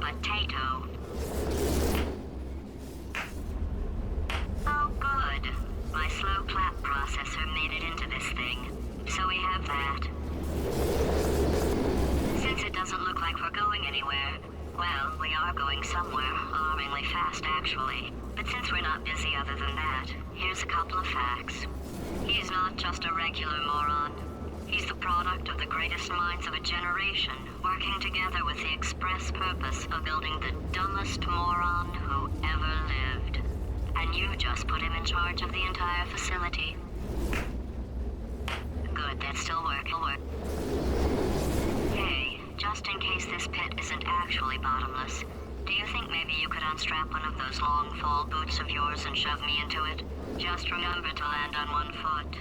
potato. Oh, good. My slow clap processor made it into this thing. So we have that. Since it doesn't look like we're going anywhere, well, we are going somewhere, alarmingly fast actually. But since we're not busy other than that, here's a couple of facts. He's not just a regular moron. He's the product of the greatest minds of a generation, working together with the express purpose of building the dumbest moron who ever lived. And you just put him in charge of the entire facility. Good, that still work. It'll work. Hey, just in case this pit isn't actually bottomless, do you think maybe you could unstrap one of those long fall boots of yours and shove me into it? Just remember to land on one foot.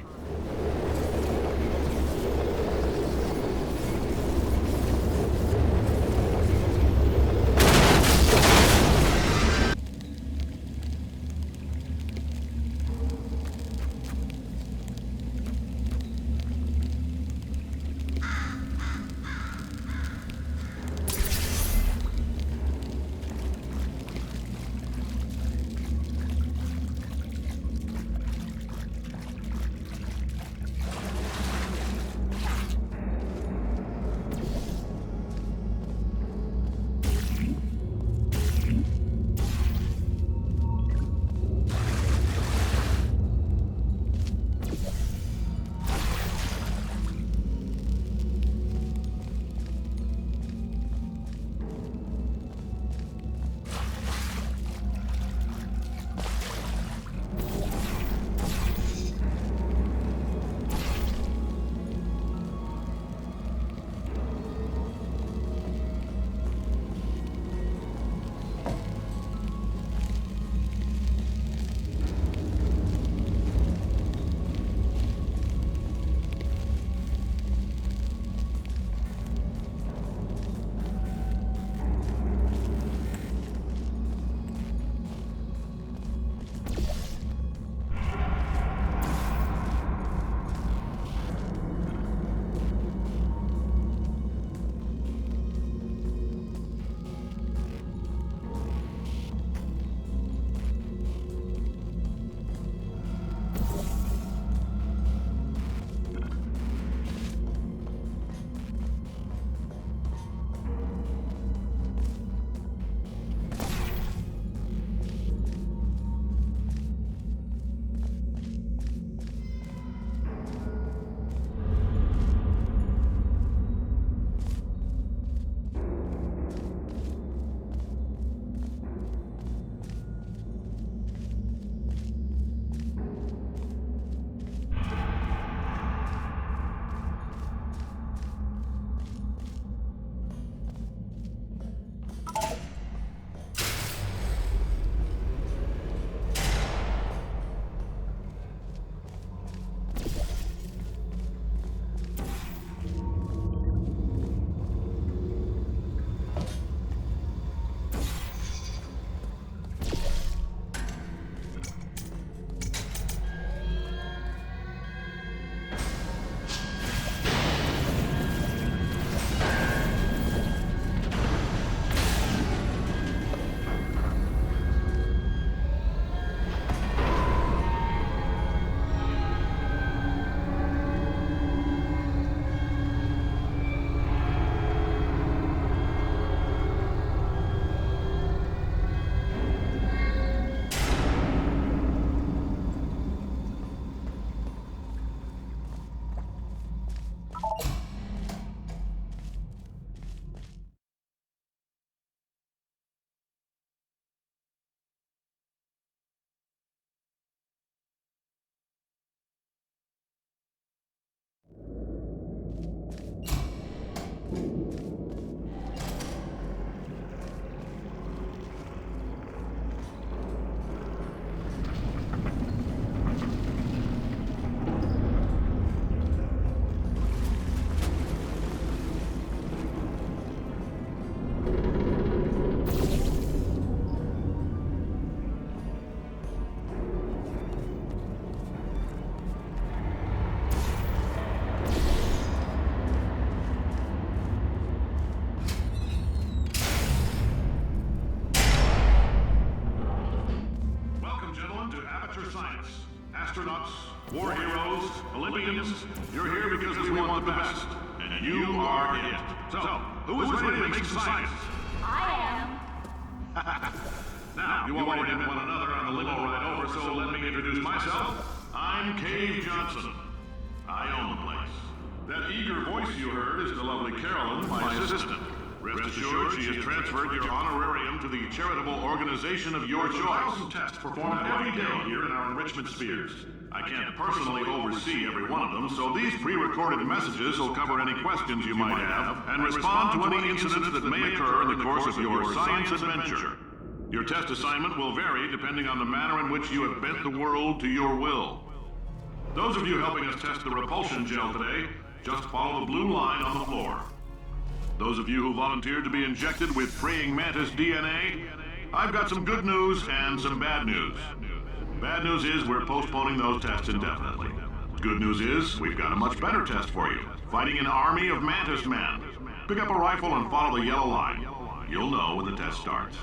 science. Astronauts, war heroes, Olympians, you're here because we want the best. And you are it. So, who is ready to make some science? I am. Now, you already met one another on the limo ride over, so let me introduce myself. I'm Cave Johnson. I own the place. That eager voice you heard is the lovely Carolyn, my assistant. Rest assured, she has transferred your honorarium to the charitable organization of your choice. 1,000 tests performed every day here in our enrichment spheres. I can't personally oversee every one of them, so these pre-recorded messages will cover any questions you might have and respond to any incidents that may occur in the course of your science adventure. Your test assignment will vary depending on the manner in which you have bent the world to your will. Those of you helping us test the repulsion gel today, just follow the blue line on the floor. Those of you who volunteered to be injected with praying mantis DNA, I've got some good news and some bad news. Bad news is we're postponing those tests indefinitely. Good news is we've got a much better test for you. Fighting an army of mantis men. Pick up a rifle and follow the yellow line. You'll know when the test starts.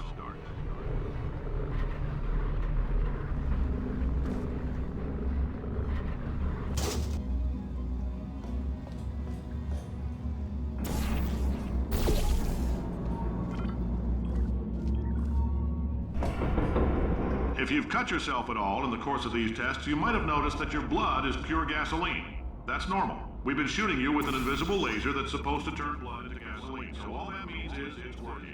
If you've cut yourself at all in the course of these tests, you might have noticed that your blood is pure gasoline. That's normal. We've been shooting you with an invisible laser that's supposed to turn blood into gasoline, so all that means is it's working.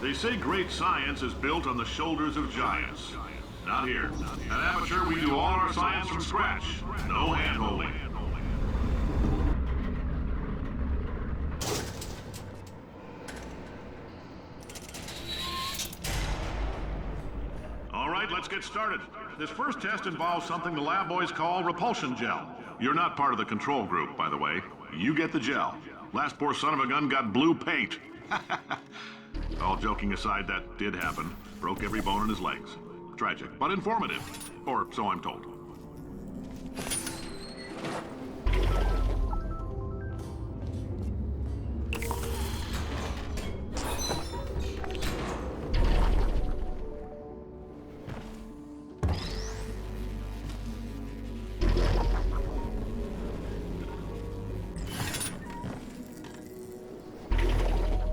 They say great science is built on the shoulders of giants. Not here. At Amateur, we do all our science from scratch. No hand-holding. All right, let's get started. This first test involves something the lab boys call repulsion gel. You're not part of the control group, by the way. You get the gel. Last poor son of a gun got blue paint. All joking aside, that did happen. Broke every bone in his legs. Tragic, but informative. Or so I'm told.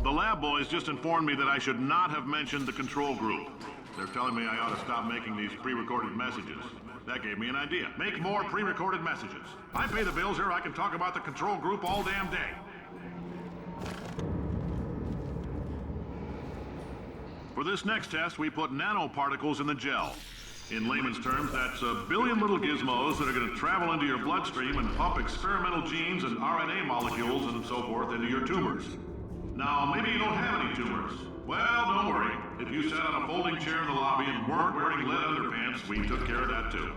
The lab boys just informed me that I should not have mentioned the control group. They're telling me I ought to stop making these pre-recorded messages. That gave me an idea. Make more pre-recorded messages. I pay the bills here, I can talk about the control group all damn day. For this next test, we put nanoparticles in the gel. In layman's terms, that's a billion little gizmos that are going to travel into your bloodstream and pump experimental genes and RNA molecules and so forth into your tumors. Now, maybe you don't have any tumors. Well, don't worry. If you sat on a folding chair in the lobby and weren't wearing lead underpants, we took care of that too.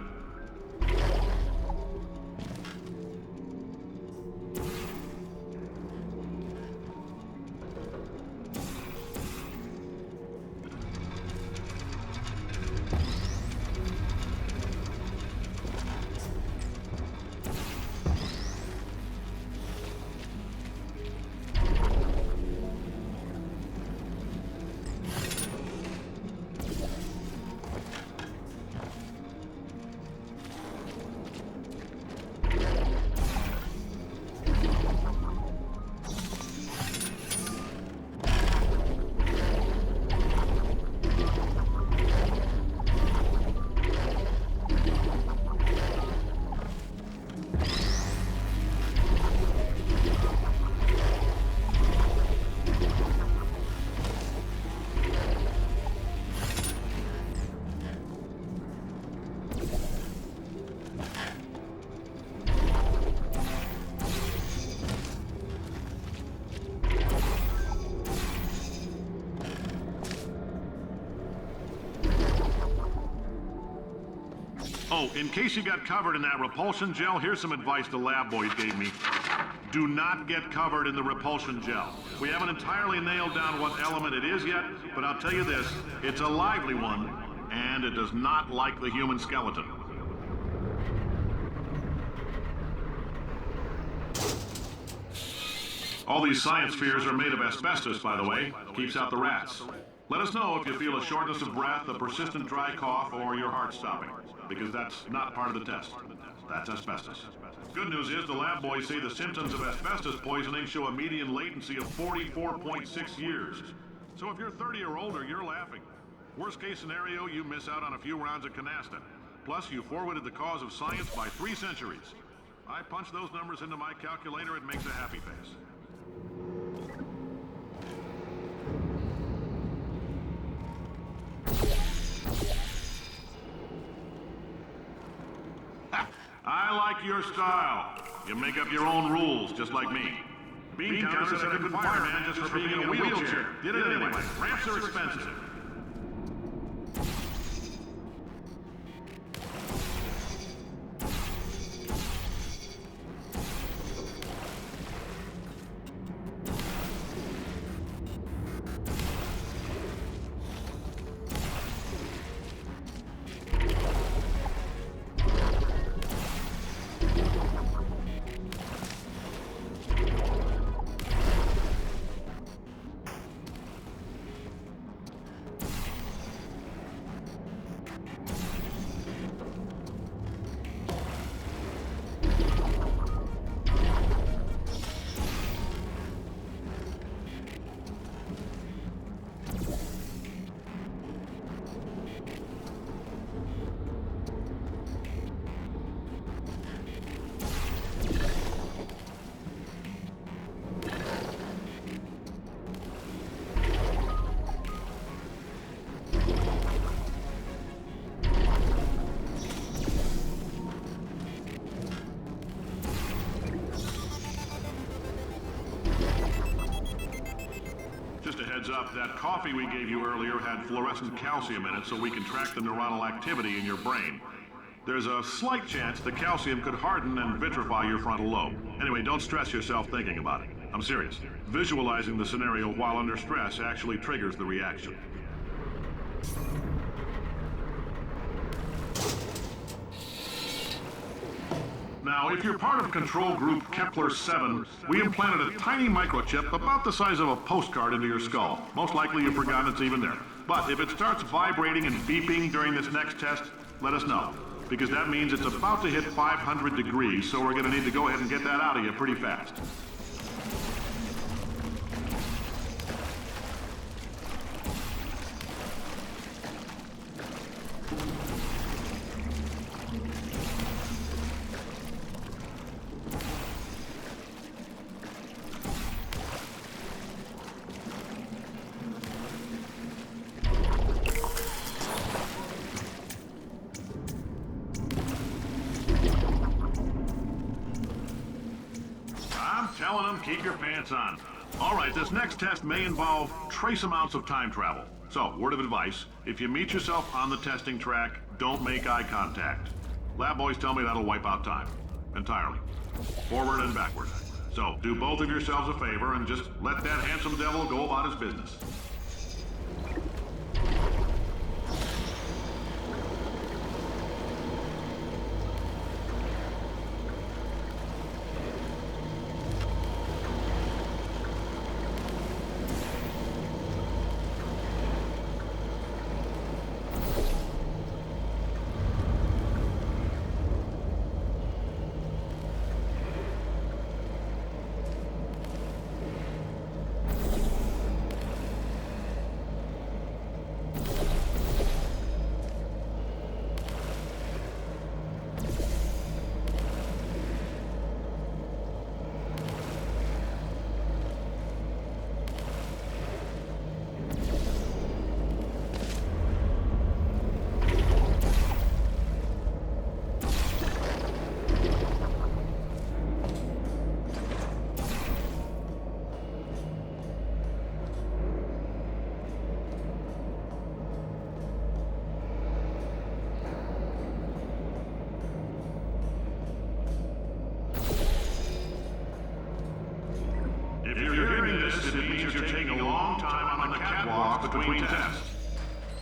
Oh, in case you got covered in that repulsion gel, here's some advice the lab boys gave me. Do not get covered in the repulsion gel. We haven't entirely nailed down what element it is yet, but I'll tell you this, it's a lively one, and it does not like the human skeleton. All these science spheres are made of asbestos, by the way. Keeps out the rats. Let us know if you feel a shortness of breath, a persistent dry cough, or your heart stopping, because that's not part of the test. That's asbestos. Good news is the lab boys say the symptoms of asbestos poisoning show a median latency of 44.6 years. So if you're 30 or older, you're laughing. Worst case scenario, you miss out on a few rounds of canasta. Plus, you forwarded the cause of science by 3 centuries. I punch those numbers into my calculator, it makes a happy face. I like your style. You make up your own rules, just like me. Bean counter said I couldn't fire a man just for being in a wheelchair. Did it anyway. Ramps are expensive. Just a heads up, that coffee we gave you earlier had fluorescent calcium in it so we can track the neuronal activity in your brain. There's a slight chance the calcium could harden and vitrify your frontal lobe. Anyway, don't stress yourself thinking about it. I'm serious. Visualizing the scenario while under stress actually triggers the reaction. Now, if you're part of control group Kepler-7, we implanted a tiny microchip about the size of a postcard into your skull. Most likely you've forgotten it's even there. But if it starts vibrating and beeping during this next test, let us know. Because that means it's about to hit 500 degrees, so we're going to need to go ahead and get that out of you pretty fast. Telling them, keep your pants on. All right, this next test may involve trace amounts of time travel. So, word of advice, if you meet yourself on the testing track, don't make eye contact. Lab boys tell me that'll wipe out time. Entirely. Forward and backward. So, do both of yourselves a favor and just let that handsome devil go about his business. between tests.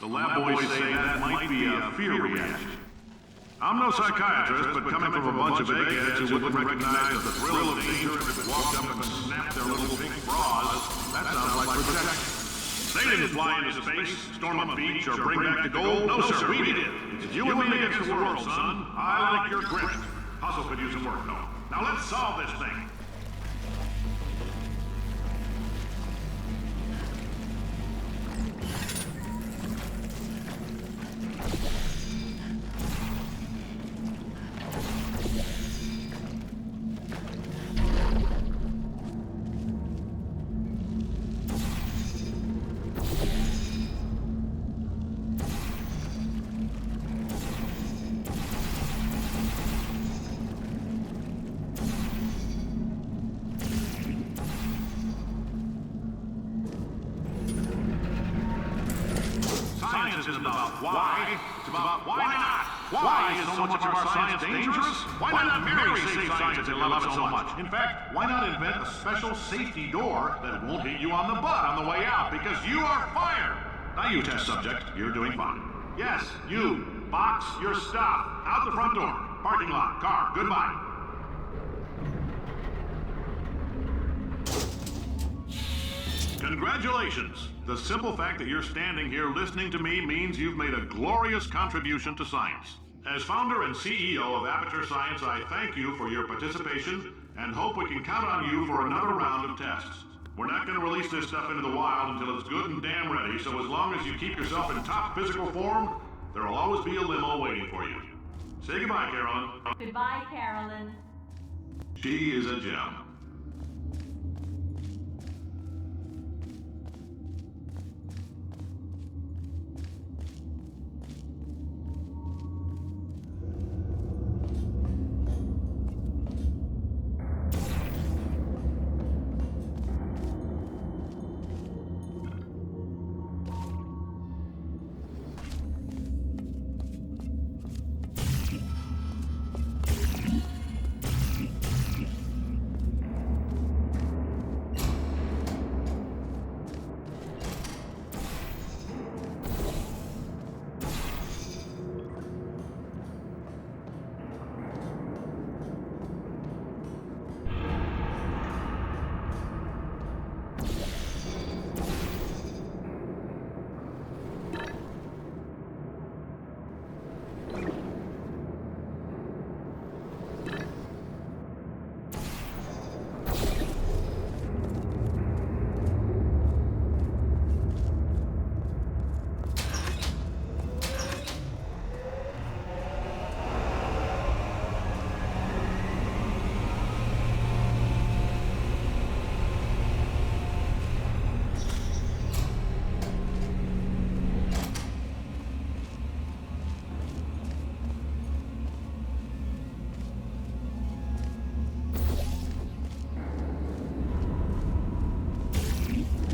The lab boys say that might be a fear reaction. I'm no psychiatrist, but coming from a bunch of eggheads who wouldn't recognize the thrill of danger if it walked up and snapped their little pink bras, that sounds like protection. They didn't fly into space, storm a beach, or bring back the gold. No, sir, we did. It's you and me against the world, son. I like your grit. Hustle could use some work, though. Now let's solve this thing. Science isn't about why, it's about why not. Why is so much of our science dangerous? Why not marry safe science if you love it so much? In fact, why not invent a special safety door that won't hit you on the butt on the way out because you are fired? Now you test subject, you're doing fine. Yes, you. Box your stuff. Out the front door. Parking lot. Car. Goodbye. Congratulations! The simple fact that you're standing here listening to me means you've made a glorious contribution to science. As founder and CEO of Aperture Science, I thank you for your participation and hope we can count on you for another round of tests. We're not going to release this stuff into the wild until it's good and damn ready, so as long as you keep yourself in top physical form, there will always be a limo waiting for you. Say goodbye, Carolyn. Goodbye, Carolyn. She is a gem.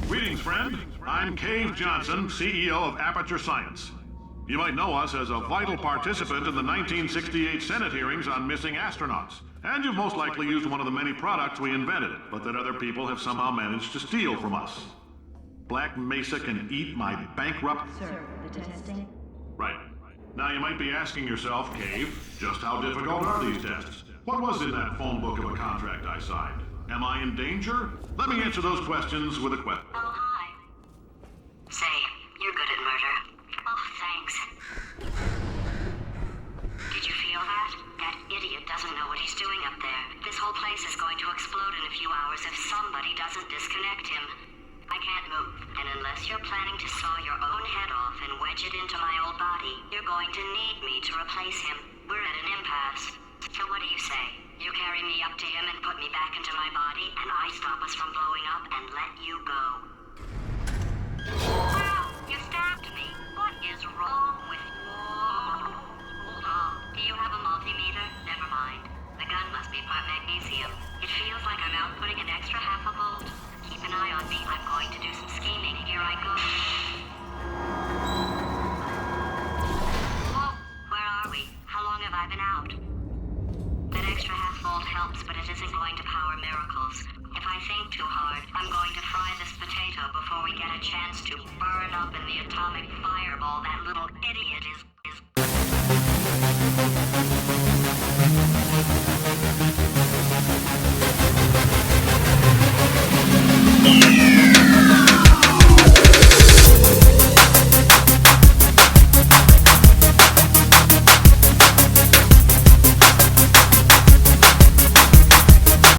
Greetings, friend. I'm Cave Johnson, CEO of Aperture Science. You might know us as a vital participant in the 1968 Senate hearings on missing astronauts. And you've most likely used one of the many products we invented, but that other people have somehow managed to steal from us. Black Mesa can eat my bankrupt... Sir, the testing? Right. Now you might be asking yourself, Cave, just how difficult are these tests? What was in that phone book of a contract I signed? Am I in danger? Let me answer those questions with a question. Oh, hi. Say, you're good at murder. Oh, thanks. Did you feel that? That idiot doesn't know what he's doing up there. This whole place is going to explode in a few hours if somebody doesn't disconnect him. I can't move, and unless you're planning to saw your own head off and wedge it into my old body, you're going to need me to replace him. We're at an impasse. So what do you say? You carry me up to him and put me back into my body, and I stop us from blowing up and let you go. Wow, you stabbed me. What is wrong with you? Oh, do you have a multimeter? Never mind. The gun must be part magnesium. It feels like I'm outputting an extra half a volt. Keep an eye on me. I'm going to do some scheming. Here I go. Whoa, where are we? How long have I been out? That extra half volt salt helps, but it isn't going to power miracles. If I think too hard, I'm going to fry this potato before we get a chance to burn up in the atomic fireball that little idiot is...